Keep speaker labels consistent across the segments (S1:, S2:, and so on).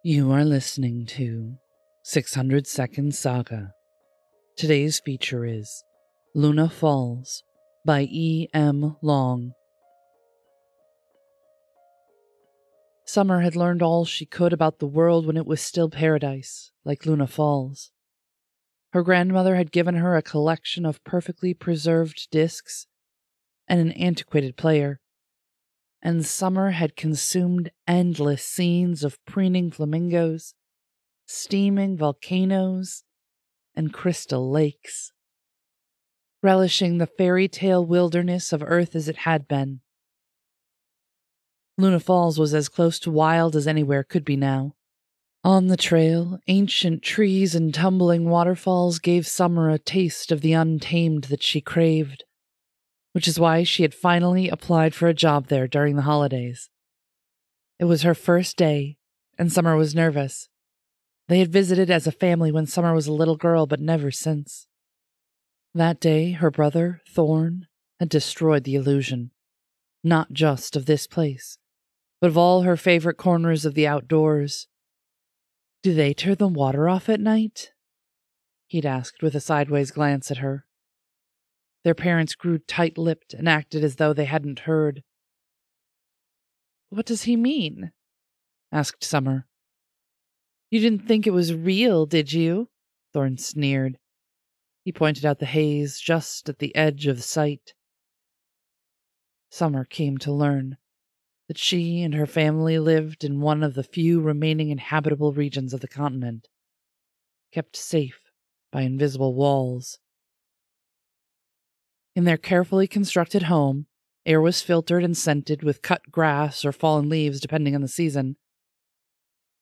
S1: You are listening to 600 Saga. Today's feature is Luna Falls by E.M. Long. Summer had learned all she could about the world when it was still paradise, like Luna Falls. Her grandmother had given her a collection of perfectly preserved discs and an antiquated player, and Summer had consumed endless scenes of preening flamingos, steaming volcanoes, and crystal lakes, relishing the fairy tale wilderness of Earth as it had been. Luna Falls was as close to wild as anywhere could be now. On the trail, ancient trees and tumbling waterfalls gave Summer a taste of the untamed that she craved, which is why she had finally applied for a job there during the holidays. It was her first day, and Summer was nervous. They had visited as a family when Summer was a little girl, but never since. That day, her brother, Thorn, had destroyed the illusion, not just of this place, but of all her favorite corners of the outdoors. "Do they turn the water off at night?" he'd asked with a sideways glance at her. Their parents grew tight-lipped and acted as though they hadn't heard. "What does he mean?" asked Summer. "You didn't think it was real, did you?" Thorn sneered. He pointed out the haze just at the edge of sight. Summer came to learn that she and her family lived in one of the few remaining inhabitable regions of the continent, kept safe by invisible walls. In their carefully constructed home, air was filtered and scented with cut grass or fallen leaves depending on the season.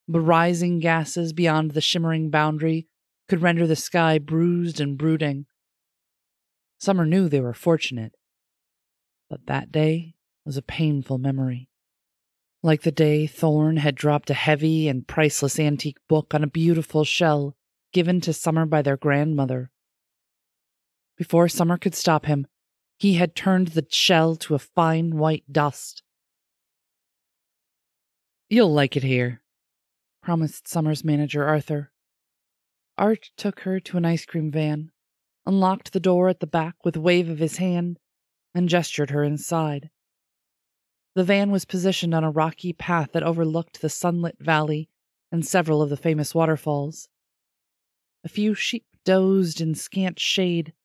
S1: But rising gases beyond the shimmering boundary could render the sky bruised and brooding. Summer knew they were fortunate, but that day was a painful memory. Like the day Thorn had dropped a heavy and priceless antique book on a beautiful shell given to Summer by their grandmother. Before Summer could stop him, he had turned the shell to a fine white dust. "You'll like it here," promised Summer's manager, Arthur. Art took her to an ice cream van, unlocked the door at the back with a wave of his hand, and gestured her inside. The van was positioned on a rocky path that overlooked the sunlit valley and several of the famous waterfalls. A few sheep dozed in scant shade.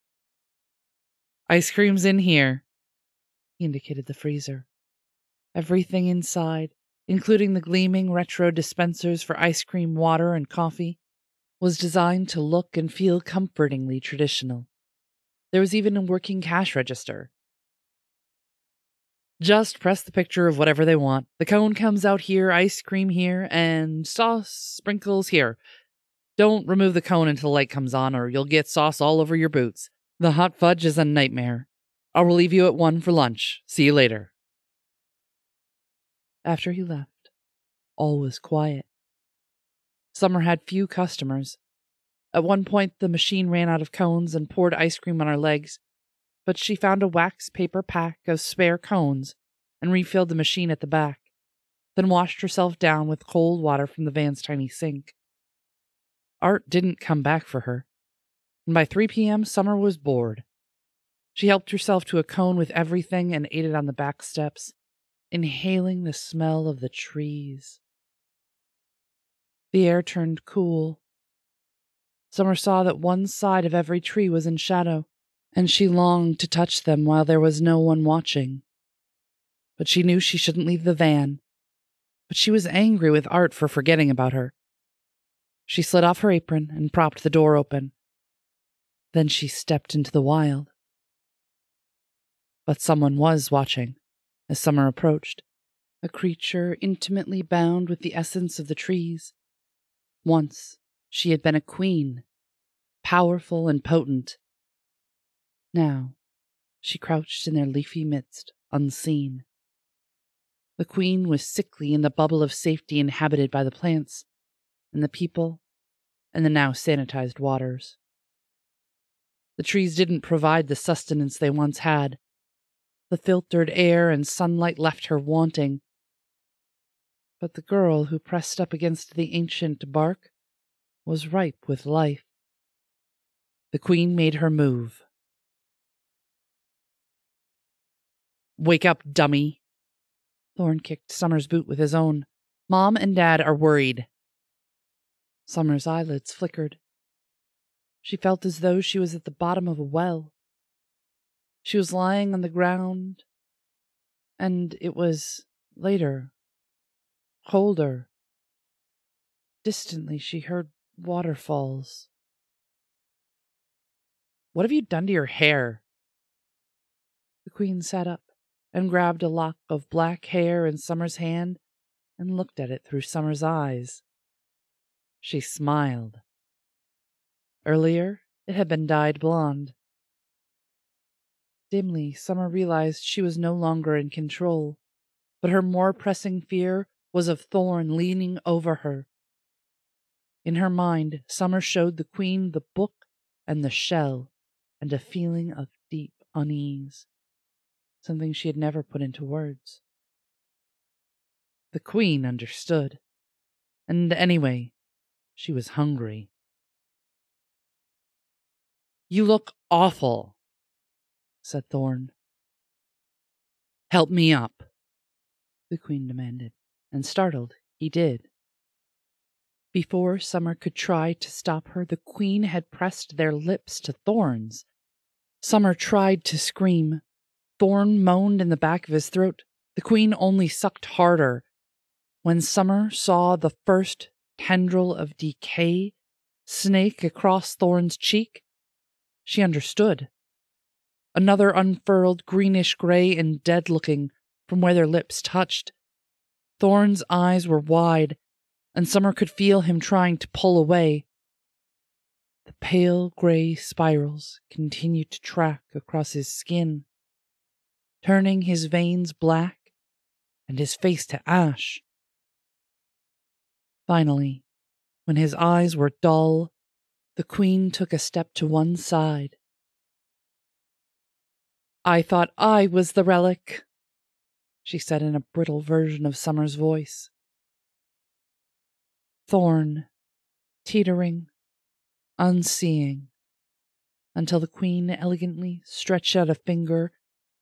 S1: "Ice cream's in here," he indicated the freezer. Everything inside, including the gleaming retro dispensers for ice cream, water, and coffee, was designed to look and feel comfortingly traditional. There was even a working cash register. "Just press the picture of whatever they want. The cone comes out here, ice cream here, and sauce sprinkles here. Don't remove the cone until the light comes on, or you'll get sauce all over your boots. The hot fudge is a nightmare. I'll relieve you at 1 for lunch. See you later." After he left, all was quiet. Summer had few customers. At one point, the machine ran out of cones and poured ice cream on her legs, but she found a wax paper pack of spare cones and refilled the machine at the back, then washed herself down with cold water from the van's tiny sink. Art didn't come back for her, and by 3 p.m. Summer was bored. She helped herself to a cone with everything and ate it on the back steps, inhaling the smell of the trees. The air turned cool. Summer saw that one side of every tree was in shadow, and she longed to touch them while there was no one watching. But she knew she shouldn't leave the van. But she was angry with Art for forgetting about her. She slid off her apron and propped the door open. Then she stepped into the wild. But someone was watching as Summer approached, a creature intimately bound with the essence of the trees. Once she had been a queen, powerful and potent. Now she crouched in their leafy midst, unseen. The queen was sickly in the bubble of safety inhabited by the plants, and the people, and the now sanitized waters. The trees didn't provide the sustenance they once had. The filtered air and sunlight left her wanting. But the girl who pressed up against the ancient bark was ripe with life. The queen made her move. "Wake up, dummy!" Thorn kicked Summer's boot with his own. "Mom and Dad are worried." Summer's eyelids flickered. She felt as though she was at the bottom of a well. She was lying on the ground, and it was later, colder. Distantly, she heard waterfalls. "What have you done to your hair?" The queen sat up and grabbed a lock of black hair in Summer's hand and looked at it through Summer's eyes. She smiled. Earlier, it had been dyed blonde. Dimly, Summer realized she was no longer in control, but her more pressing fear was of Thorn leaning over her. In her mind, Summer showed the queen the book and the shell, and a feeling of deep unease, something she had never put into words. The queen understood, and anyway, she was hungry. "You look awful," said Thorn. "Help me up," the queen demanded, and startled, he did. Before Summer could try to stop her, the queen had pressed their lips to Thorn's. Summer tried to scream. Thorn moaned in the back of his throat. The queen only sucked harder. When Summer saw the first tendril of decay snake across Thorn's cheek, she understood. Another unfurled, greenish-gray and dead-looking from where their lips touched. Thorn's eyes were wide, and Summer could feel him trying to pull away. The pale gray spirals continued to track across his skin, turning his veins black and his face to ash. Finally, when his eyes were dull, the queen took a step to one side. "I thought I was the relic," she said in a brittle version of Summer's voice. Thorn, teetering, unseeing, until the queen elegantly stretched out a finger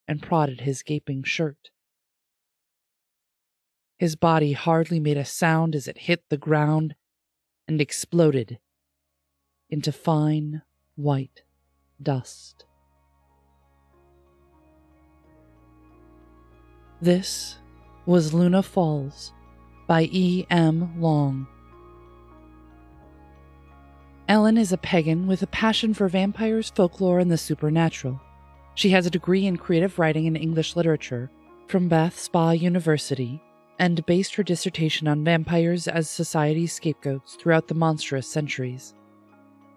S1: and prodded his gaping shirt. His body hardly made a sound as it hit the ground and exploded into fine, white dust. This was Luna Falls by E.M. Long. Ellen is a pagan with a passion for vampires, folklore, and the supernatural. She has a degree in creative writing and English literature from Bath Spa University and based her dissertation on vampires as society's scapegoats throughout the monstrous centuries.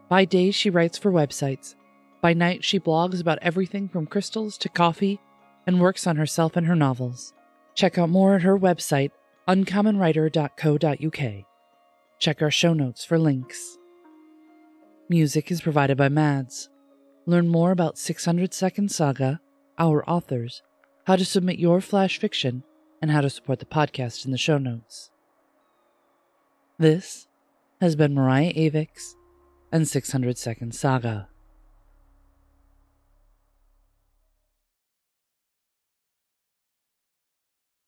S1: By day, she writes for websites. By night, she blogs about everything from crystals to coffee and works on herself and her novels. Check out more at her website, uncommonwriter.co.uk. Check our show notes for links. Music is provided by Mads. Learn more about 600 Saga, our authors, how to submit your flash fiction, and how to support the podcast in the show notes. This has been Mariah Avix and 600 Saga.